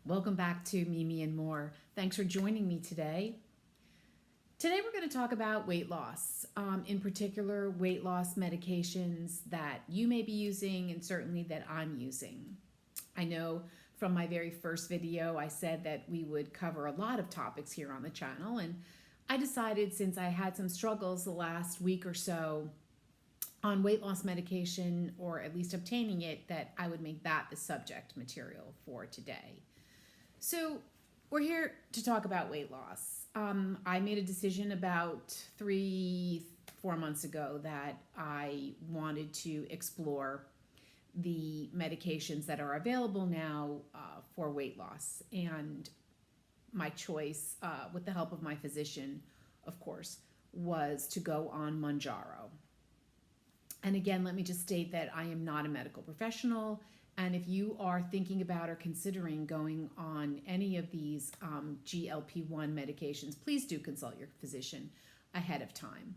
Welcome back to Mimi and More. Thanks for joining me today. Today we're going to talk about weight loss, in particular weight loss medications that you may be using and certainly that I'm using. I know from my very first video I said that we would cover a lot of topics here on the channel, and I decided since I had some struggles the last week or so on weight loss medication, or at least obtaining it, that I would make that the subject material for today. So we're here to talk about weight loss. I made a decision about 3-4 months ago that I wanted to explore the medications that are available now for weight loss. And my choice, with the help of my physician, of course, was to go on Mounjaro. And again, let me just state that I am not a medical professional. And if you are thinking about or considering going on any of these GLP-1 medications, please do consult your physician ahead of time.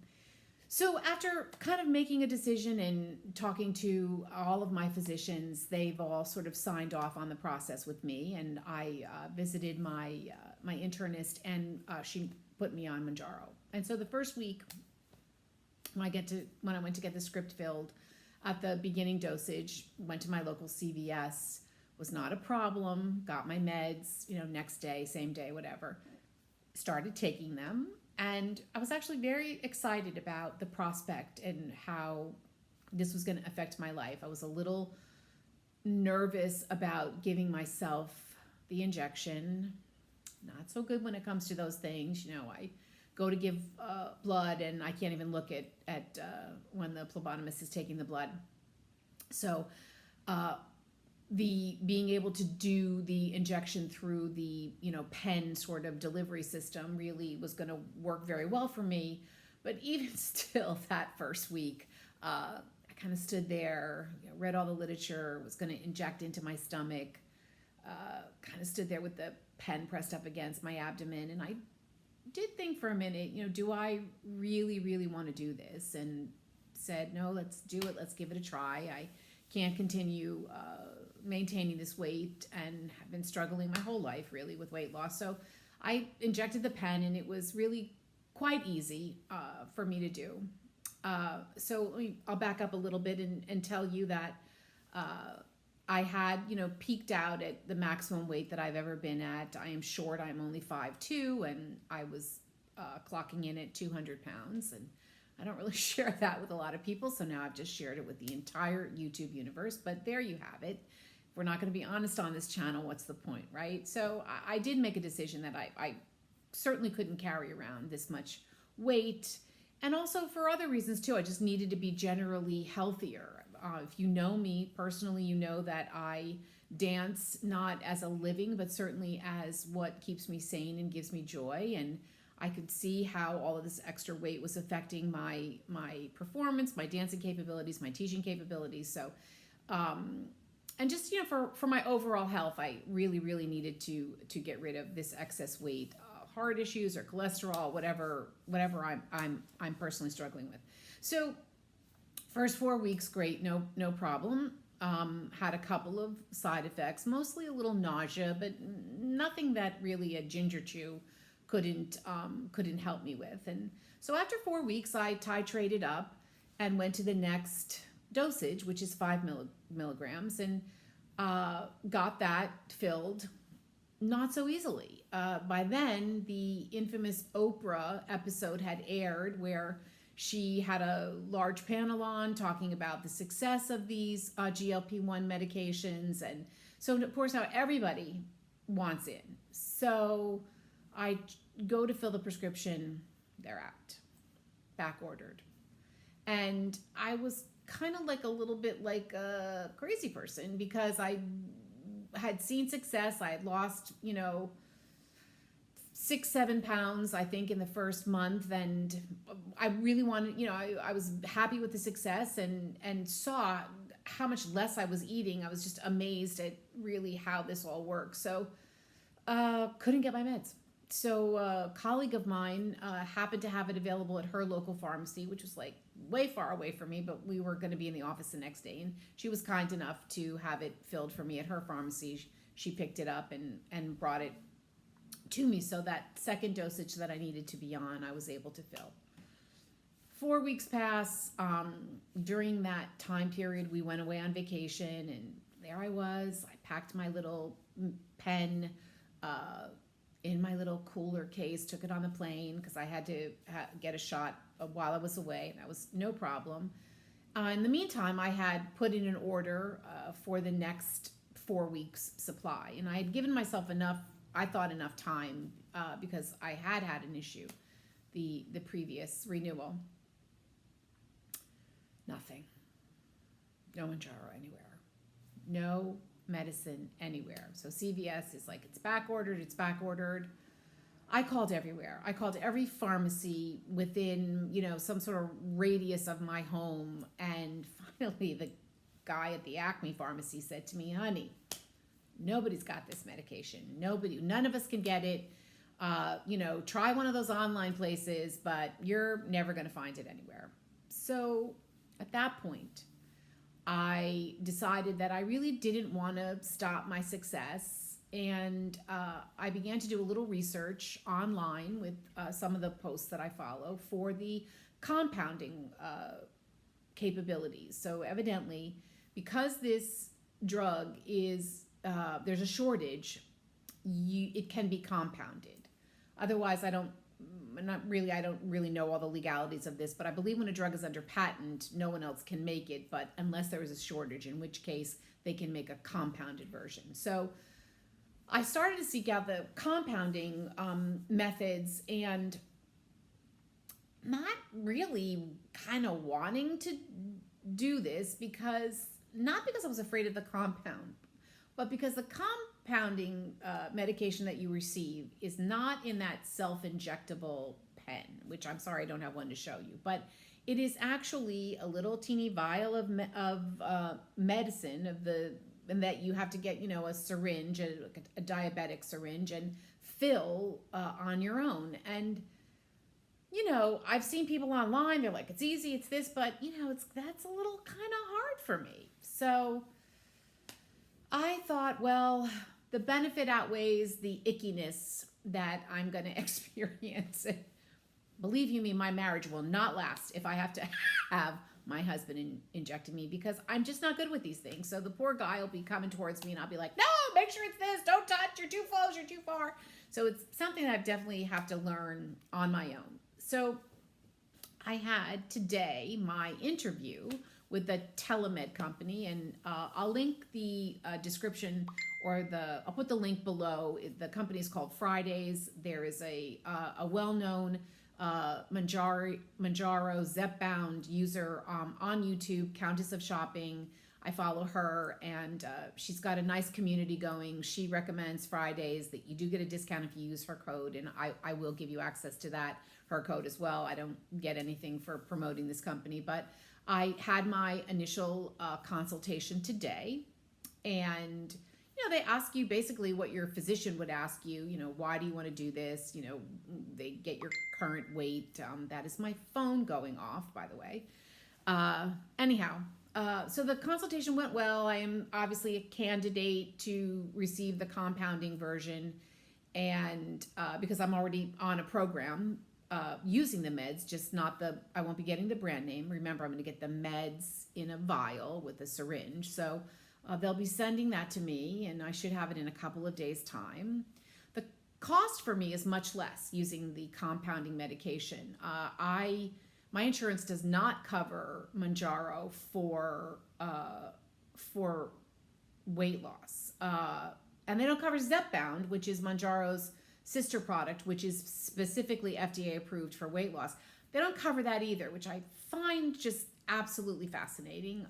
So after kind of making a decision and talking to all of my physicians, they've all sort of signed off on the process with me. And I visited my internist, and she put me on Mounjaro. And so the first week, when I went to get the script filled, at the beginning dosage, went to my local CVS, was not a problem, got my meds, next day, same day, whatever. Started taking them, and I was actually very excited about the prospect and how this was going to affect my life. I was a little nervous about giving myself the injection. Not so good when it comes to those things. I go to give blood, and I can't even look at when the phlebotomist is taking the blood. So the being able to do the injection through the pen sort of delivery system really was going to work very well for me. But even still, that first week, I kind of stood there, read all the literature, was going to inject into my stomach, kind of stood there with the pen pressed up against my abdomen, and I did think for a minute, do I really want to do this? And said, no, let's do it. Let's give it a try. I can't continue maintaining this weight, and have been struggling my whole life really with weight loss. So I injected the pen, and it was really quite easy for me to do. So I'll back up a little bit and tell you that I had, peaked out at the maximum weight that I've ever been at. I am short. I'm only 5'2", and I was clocking in at 200 pounds. And I don't really share that with a lot of people, so now I've just shared it with the entire YouTube universe. But there you have it. If we're not going to be honest on this channel, what's the point, right? So I did make a decision that I certainly couldn't carry around this much weight. And also for other reasons too. I just needed to be generally healthier. If you know me personally, you know that I dance not as a living, but certainly as what keeps me sane and gives me joy. And I could see how all of this extra weight was affecting my performance, my dancing capabilities, my teaching capabilities. So, and just for my overall health, I really needed to get rid of this excess weight, heart issues or cholesterol, whatever I'm personally struggling with. So. First 4 weeks, great, no problem. Had a couple of side effects, mostly a little nausea, but nothing that really a ginger chew couldn't help me with. And so after 4 weeks, I titrated up and went to the next dosage, which is 5 milligrams, and got that filled not so easily. By then, the infamous Oprah episode had aired where she had a large panel on talking about the success of these GLP-1 medications. And so, of course, now everybody wants in. So I go to fill the prescription. They're out, back ordered. And I was kind of like a little bit like a crazy person, because I had seen success. I had lost, 6-7 pounds, I think, in the first month. And I really wanted, I was happy with the success, and saw how much less I was eating. I was just amazed at really how this all works. So couldn't get my meds. So a colleague of mine happened to have it available at her local pharmacy, which was like way far away from me, but we were going to be in the office the next day. And she was kind enough to have it filled for me at her pharmacy. she picked it up and brought it to me. So that second dosage that I needed to be on, I was able to fill. 4 weeks pass. During that time period, we went away on vacation, and there I was. I packed my little pen in my little cooler case, took it on the plane because I had to get a shot while I was away. That was no problem. In the meantime, I had put in an order for the next 4 weeks supply, and I had given myself enough time because I had an issue the previous renewal. Nothing. No Mounjaro anywhere. No medicine anywhere. So CVS is like, it's back ordered. I called everywhere. I called every pharmacy within, some sort of radius of my home. And finally, the guy at the Acme pharmacy said to me, honey, nobody's got this medication. None of us can get it. Try one of those online places, but you're never going to find it anywhere. So at that point, I decided that I really didn't want to stop my success, and I began to do a little research online with some of the posts that I follow for the compounding capabilities. So evidently, because this drug is, there's a shortage, it can be compounded. Otherwise, I don't really know all the legalities of this, but I believe when a drug is under patent, no one else can make it, but unless there is a shortage, in which case they can make a compounded version. So I started to seek out the compounding methods, and not really kind of wanting to do this not because I was afraid of the compound, but because the compounding medication that you receive is not in that self-injectable pen, which I'm sorry I don't have one to show you, but it is actually a little teeny vial of medicine and that you have to get, a syringe, a diabetic syringe, and fill on your own. And I've seen people online, they're like, it's easy, it's this, but that's a little kind of hard for me. So I thought, well, the benefit outweighs the ickiness that I'm going to experience. Believe you me, my marriage will not last if I have to have my husband injecting me, because I'm just not good with these things. So the poor guy will be coming towards me, and I'll be like, no, make sure it's this, don't touch, you're too close, you're too far. So it's something that I definitely have to learn on my own. So I had today my interview with the telemed company, and I'll link the description, or I'll put the link below. The company is called Fridays. There is a well-known Mounjaro Zepbound user on YouTube, Countess of Shopping. I follow her, and she's got a nice community going. She recommends Fridays, that you do get a discount if you use her code, and I will give you access to her code as well. I don't get anything for promoting this company, but I had my initial consultation today, and they ask you basically what your physician would ask you. Why do you want to do this? They get your current weight. That is my phone going off, by the way. So the consultation went well. I am obviously a candidate to receive the compounding version, and because I'm already on a program using the meds, just not I won't be getting the brand name. Remember, I'm going to get the meds in a vial with a syringe. So they'll be sending that to me, and I should have it in a couple of days' time. The cost for me is much less using the compounding medication. My insurance does not cover Mounjaro for weight loss, and they don't cover Zepbound, which is Mounjaro's sister product, which is specifically FDA approved for weight loss. They don't cover that either, which I find just absolutely fascinating.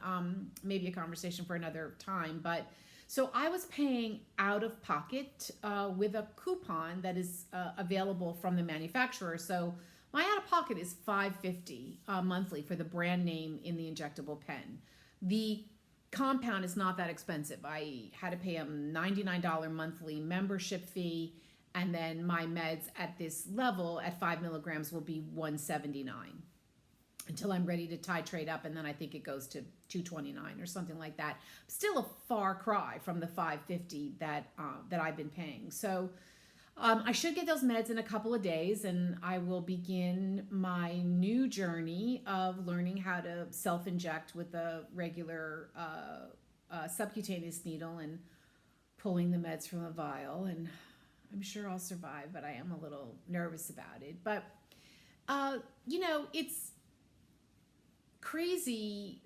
Maybe a conversation for another time. But so I was paying out of pocket with a coupon that is available from the manufacturer. So my out of pocket is $5.50 monthly for the brand name in the injectable pen. The compound is not that expensive. I had to pay a $99 monthly membership fee, and then my meds at this level at 5 milligrams will be $179. until I'm ready to titrate up, and then I think it goes to 229 or something like that. Still a far cry from the 550 that I've been paying. So I should get those meds in a couple of days, and I will begin my new journey of learning how to self-inject with a regular subcutaneous needle and pulling the meds from a vial. And I'm sure I'll survive, but I am a little nervous about it. But it's crazy,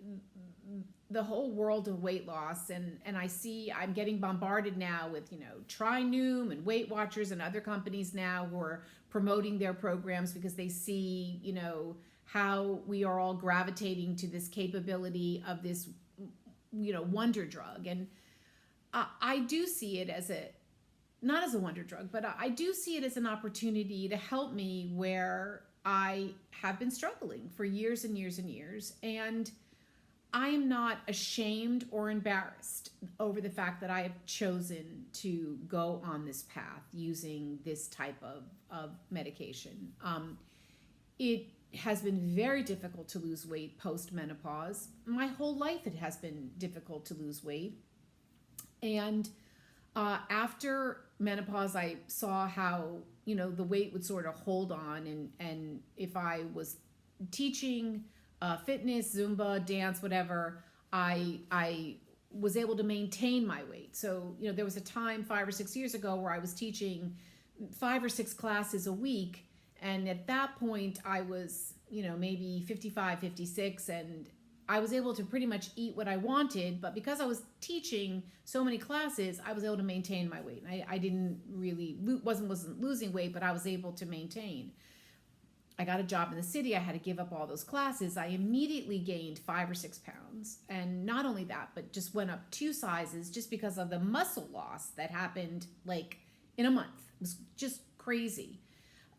the whole world of weight loss, and I'm getting bombarded now with Try Noom and Weight Watchers and other companies now who are promoting their programs because they see how we are all gravitating to this capability of this wonder drug. And I do see it as not as a wonder drug, but I do see it as an opportunity to help me where I have been struggling for years and years and years. And I am not ashamed or embarrassed over the fact that I have chosen to go on this path using this type of medication. It has been very difficult to lose weight post-menopause. My whole life it has been difficult to lose weight. And after menopause, I saw how the weight would sort of hold on, and if I was teaching fitness, Zumba, dance, whatever, I was able to maintain my weight. So there was a time 5 or 6 years ago where I was teaching 5 or 6 classes a week, and at that point I was maybe 55, 56, and I was able to pretty much eat what I wanted, but because I was teaching so many classes, I was able to maintain my weight. I didn't really, wasn't losing weight, but I was able to maintain. I got a job in the city. I had to give up all those classes. I immediately gained 5 or 6 pounds. And not only that, but just went up 2 sizes just because of the muscle loss that happened like in a month. It was just crazy.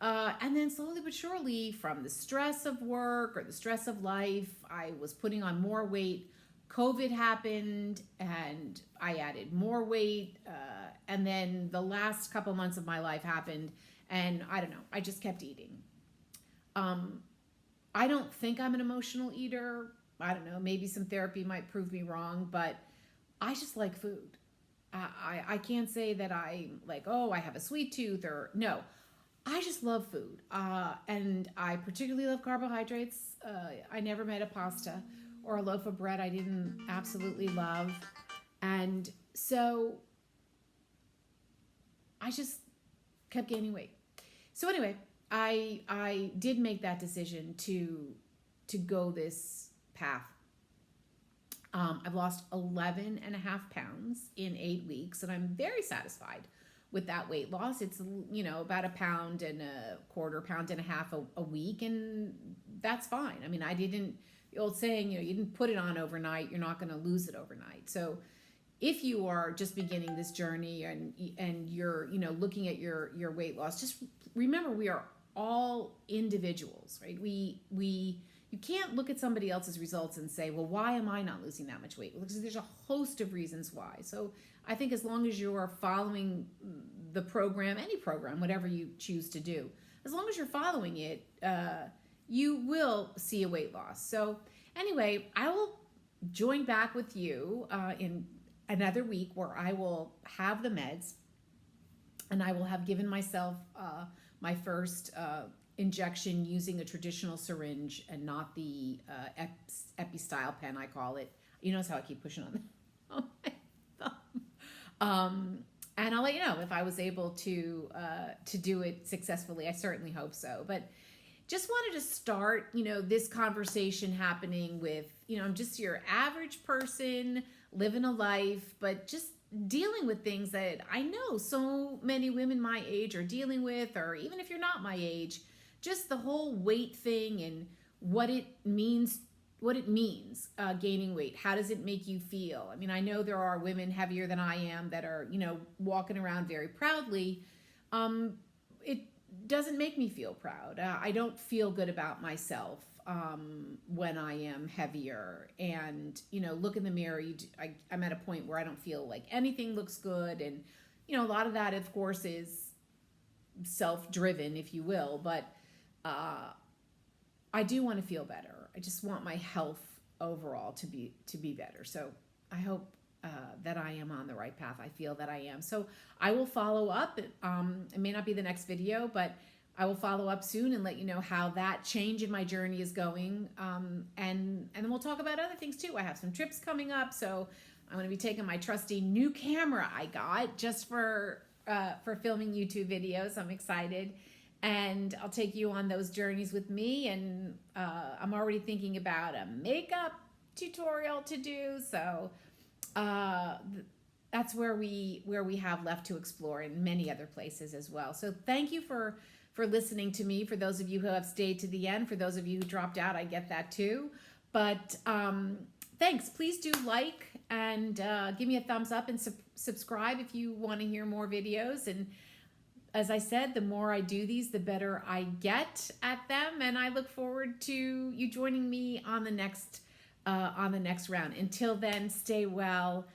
And then slowly but surely, from the stress of work or the stress of life, I was putting on more weight. COVID happened and I added more weight. And then the last couple months of my life happened, and I don't know, I just kept eating. I don't think I'm an emotional eater. I don't know, maybe some therapy might prove me wrong, but I just like food. I can't say that I'm like, oh, I have a sweet tooth, or no. I just love food, and I particularly love carbohydrates. I never met a pasta or a loaf of bread I didn't absolutely love. And so I just kept gaining weight. So anyway, I did make that decision to go this path. I've lost 11 and a half pounds in 8 weeks, and I'm very satisfied with that weight loss. It's about 1.25 pounds, 1.5 pounds a week, and that's fine. I mean, the old saying, you didn't put it on overnight, you're not going to lose it overnight. So if you are just beginning this journey and you're looking at your weight loss, just remember we are all individuals, right? You can't look at somebody else's results and say, well, why am I not losing that much weight? Well, because there's a host of reasons why. So I think as long as you're following the program, any program, whatever you choose to do, as long as you're following it, you will see a weight loss. So anyway, I will join back with you in another week where I will have the meds, and I will have given myself my first injection using a traditional syringe and not the epi-style pen, I call it. You notice how I keep pushing on my thumb. And I'll let you know if I was able to do it successfully. I certainly hope so. But just wanted to start, this conversation happening with, I'm just your average person living a life, but just dealing with things that I know so many women my age are dealing with, or even if you're not my age, just the whole weight thing and what it means gaining weight. How does it make you feel? I mean, I know there are women heavier than I am that are, walking around very proudly. It doesn't make me feel proud. I don't feel good about myself when I am heavier, and look in the mirror. I'm at a point where I don't feel like anything looks good, and a lot of that, of course, is self-driven, if you will. But I do want to feel better. I just want my health overall to be better. So I hope that I am on the right path. I feel that I am. So I will follow up. It may not be the next video, but I will follow up soon and let you know how that change in my journey is going. And then we'll talk about other things too. I have some trips coming up, so I'm going to be taking my trusty new camera I got just for filming YouTube videos. I'm excited. And I'll take you on those journeys with me. And I'm already thinking about a makeup tutorial to do. So that's where we have left to explore, in many other places as well. So thank you for listening to me. For those of you who have stayed to the end, for those of you who dropped out, I get that too. But thanks. Please do like and give me a thumbs up and subscribe if you want to hear more videos. And as I said, the more I do these, the better I get at them. And I look forward to you joining me on the next round. Until then, stay well